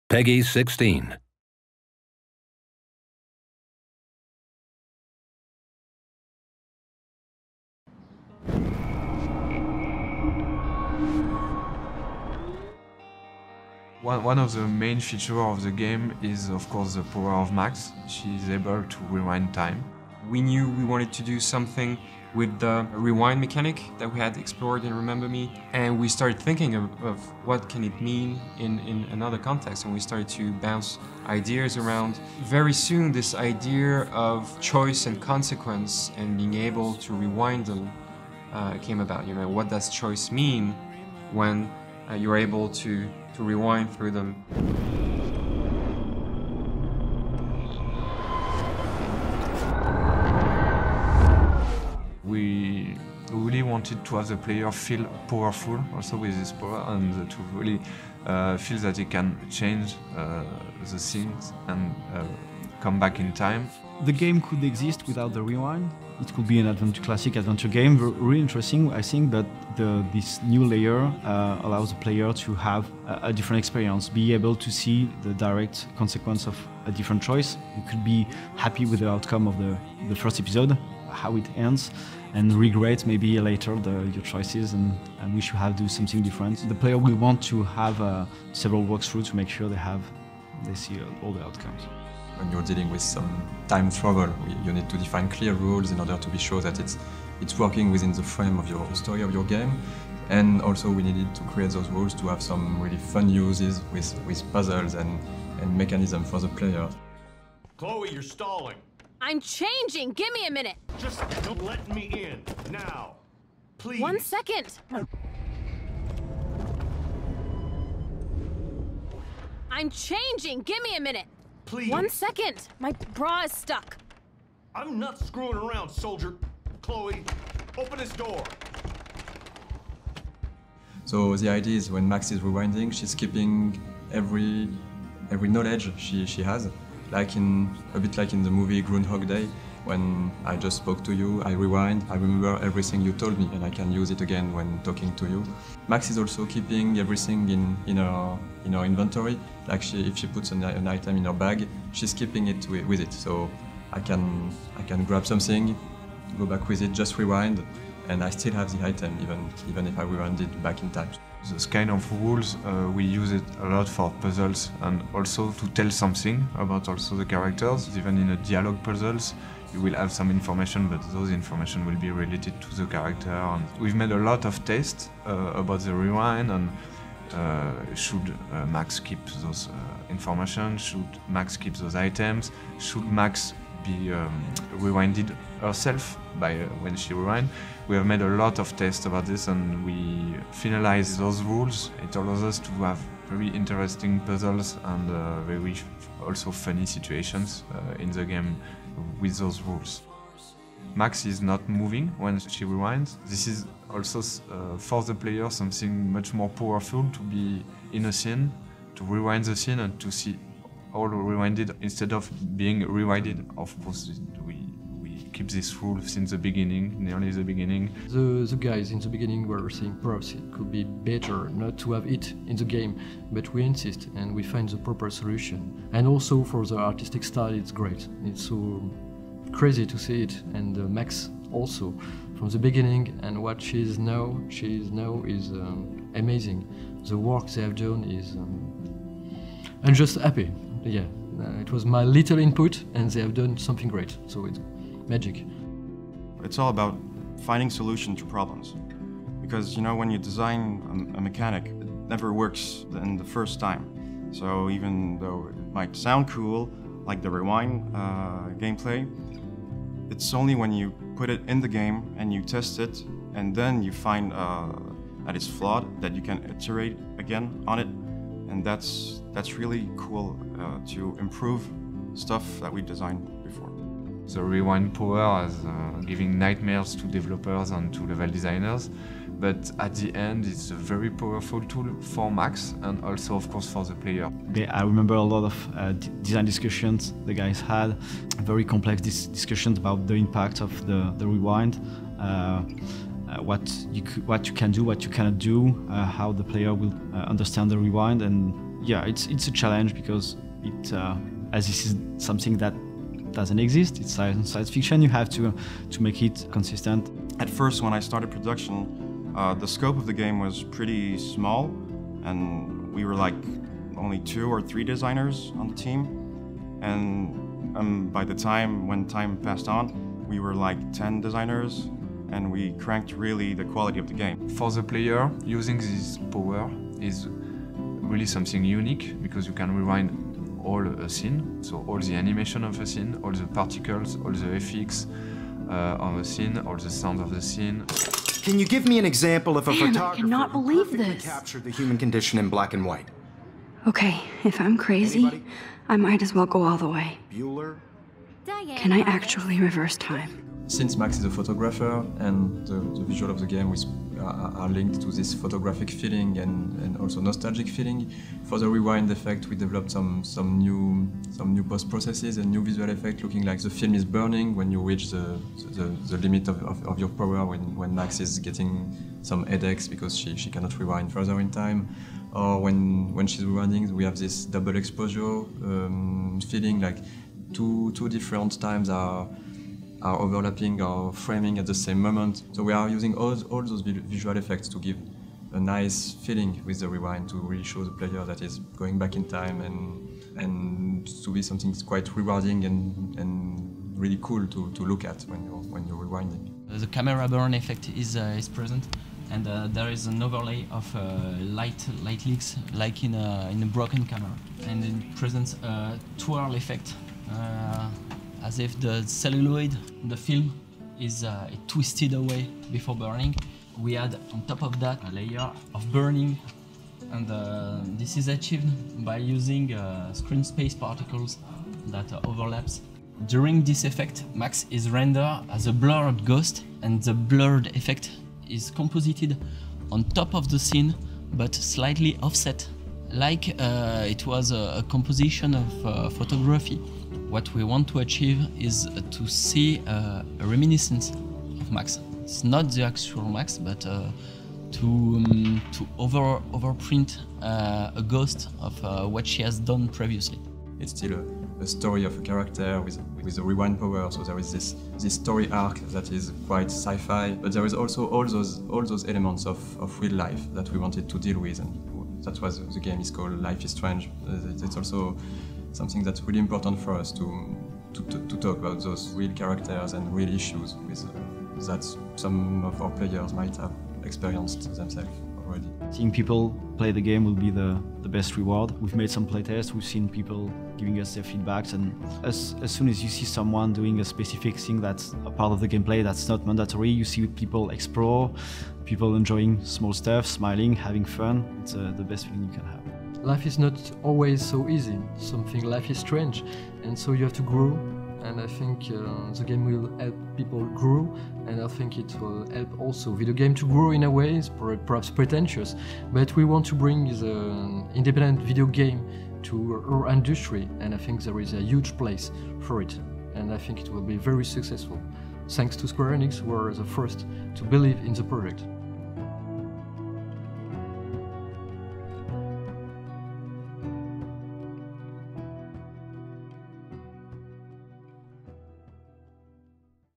Peggy 16. One of the main features of the game is, of course, the power of Max. She is able to rewind time. We knew we wanted to do something with the rewind mechanic that we had explored in Remember Me, and we started thinking of what can it mean in another context, and we started to bounce ideas around. Very soon, this idea of choice and consequence and being able to rewind them came about. You know, what does choice mean when you're able to rewind through them? We really wanted to have the player feel powerful also with this power, and to really feel that he can change the things and come back in time. The game could exist without the rewind. It could be an classic adventure game, really interesting, I think, but this new layer allows the player to have a different experience, be able to see the direct consequence of a different choice. You could be happy with the outcome of the first episode, how it ends, and regret maybe later your choices and wish you have do something different. The player will want to have several walkthroughs to make sure they see all the outcomes. When you're dealing with some time travel, you need to define clear rules in order to be sure that it's working within the frame of your story of your game. And also we needed to create those rules to have some really fun uses with puzzles and mechanism for the player. Chloe, you're stalling. I'm changing! Give me a minute! Just don't let me in, now. Please. 1 second! I'm changing! Give me a minute! Please. 1 second! My bra is stuck. I'm not screwing around, soldier. Chloe, open this door. So the idea is when Max is rewinding, she's keeping every knowledge she has. A bit like in the movie Groundhog Day, when I just spoke to you, I rewind, I remember everything you told me, and I can use it again when talking to you. Max is also keeping everything in her inventory. Like if she puts an item in her bag, she's keeping it with it. So I can grab something, go back with it, just rewind, and I still have the item, even if I rewind it back in time. This kind of rules, we use it a lot for puzzles and also to tell something about also the characters. Even in a dialogue puzzles, you will have some information, but those information will be related to the character. And we've made a lot of tests about the rewind, and should Max keep those information, should Max keep those items, should Max be rewinded herself by when she rewind. We have made a lot of tests about this, and we finalized those rules. It allows us to have very interesting puzzles and very also funny situations in the game with those rules. Max is not moving when she rewinds. This is also for the player something much more powerful, to be in a scene, to rewind the scene and to see all rewinded instead of being rewinded. Of course, we keep this rule since the beginning, nearly the beginning. The guys in the beginning were saying perhaps it could be better not to have it in the game, but we insist and we find the proper solution. And also for the artistic style, it's great. It's so crazy to see it, and Max also from the beginning, and what she is now is amazing. The work they have done is I'm just happy. Yeah, it was my little input, and they have done something great. So it's magic. It's all about finding solutions to problems, because when you design a mechanic, it never works in the first time. So even though it might sound cool, like the rewind gameplay, it's only when you put it in the game and you test it, and then you find that it's flawed, that you can iterate again on it, and that's really cool to improve stuff that we designed before. The rewind power is giving nightmares to developers and to level designers, but at the end it's a very powerful tool for Max and also of course for the player. I remember a lot of design discussions the guys had, very complex discussions about the impact of the rewind, what you can do, what you cannot do, how the player will understand the rewind, and Yeah, it's a challenge because as this is something that doesn't exist, it's science fiction, you have to make it consistent. At first, when I started production, the scope of the game was pretty small, and we were like only 2 or 3 designers on the team. And by the time, when time passed on, we were like 10 designers, and we cranked really the quality of the game. For the player, using this power is really something unique because you can rewind all a scene, so all the animation of a scene, all the particles, all the effects of a scene, all the sound of the scene. Can you give me an example of a photographer I cannot believe who perfectly this. captured the human condition in black and white? Okay, if I'm crazy, Anybody? I might as well go all the way. Bueller? Can I actually reverse time? Since Max is a photographer and the visual of the game are linked to this photographic feeling and also nostalgic feeling, for the rewind effect we developed some new post processes and new visual effect, looking like the film is burning when you reach the limit of your power, when Max is getting some headaches because she cannot rewind further in time, or when she's rewinding we have this double exposure feeling, like two different times are overlapping or framing at the same moment. So we are using all those visual effects to give a nice feeling with the rewind, to really show the player that is going back in time, and to be something quite rewarding and really cool to look at when you're rewinding. The camera burn effect is present, and there is an overlay of light leaks, like in a broken camera, and it presents a twirl effect. As if the celluloid, the film, is twisted away before burning. We add on top of that a layer of burning, and this is achieved by using screen space particles that overlaps. During this effect, Max is rendered as a blurred ghost, and the blurred effect is composited on top of the scene, but slightly offset, like it was a composition of photography. What we want to achieve is to see a reminiscence of Max. It's not the actual Max, but to overprint a ghost of what she has done previously. It's still a story of a character with a rewind power, so there is this story arc that is quite sci-fi, but there is also all those elements of real life that we wanted to deal with, and that's why the game is called Life is Strange. It's also something that's really important for us to talk about those real characters and real issues that some of our players might have experienced themselves already. Seeing people play the game will be the best reward. We've made some playtests, we've seen people giving us their feedbacks, and as soon as you see someone doing a specific thing that's a part of the gameplay that's not mandatory, you see people explore, people enjoying small stuff, smiling, having fun. It's the best feeling you can have. Life is not always so easy. Life is strange, and so you have to grow. And I think the game will help people grow, and I think it will help also video game to grow in a way. It's perhaps pretentious, but we want to bring the independent video game to our industry, and I think there is a huge place for it, and I think it will be very successful. Thanks to Square Enix, who were the first to believe in the project.